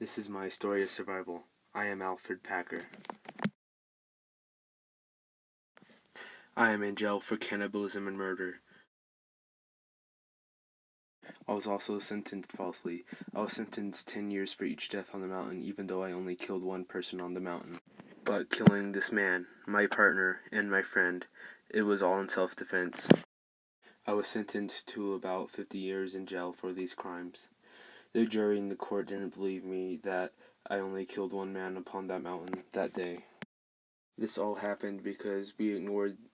This is my story of survival. I am Alfred Packer. I am in jail for cannibalism and murder. I was also sentenced falsely. I was sentenced 10 years for each death on the mountain, even though I only killed one person on the mountain. But killing this man, my partner, and my friend, it was all in self-defense. I was sentenced to about 50 years in jail for these crimes. The jury in the court didn't believe me that I only killed one man upon that mountain that day. This all happened because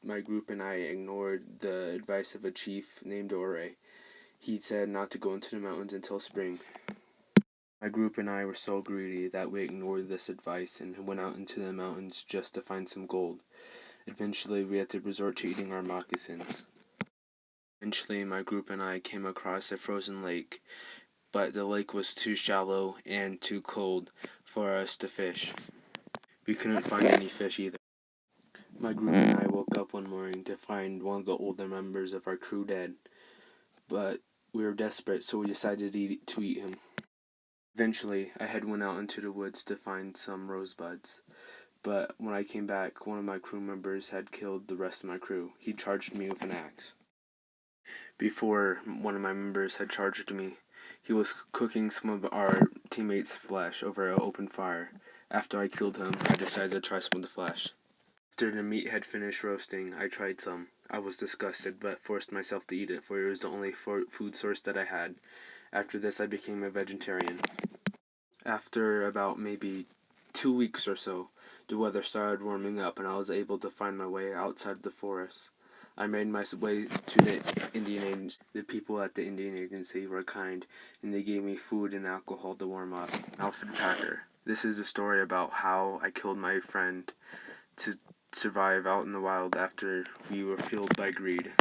my group and I ignored the advice of a chief named Ore. He said not to go into the mountains until spring. My group and I were so greedy that we ignored this advice and went out into the mountains just to find some gold. Eventually, we had to resort to eating our moccasins. Eventually, my group and I came across a frozen lake, but the lake was too shallow and too cold for us to fish. We couldn't find any fish either. My group and I woke up one morning to find one of the older members of our crew dead, but we were desperate, so we decided to eat him. Eventually, I had went out into the woods to find some rosebuds, but when I came back, one of my crew members had killed the rest of my crew. He charged me with an axe. Before one of my members had charged me, he was cooking some of our teammates' flesh over an open fire. After I killed him, I decided to try some of the flesh. After the meat had finished roasting, I tried some. I was disgusted, but forced myself to eat it, for it was the only food source that I had. After this, I became a vegetarian. After about maybe 2 weeks or so, the weather started warming up, and I was able to find my way outside the forest. I made my way to the Indian Agency. The people at the Indian Agency were kind, and they gave me food and alcohol to warm up. Alfred Packer. This is a story about how I killed my friend to survive out in the wild after we were fueled by greed.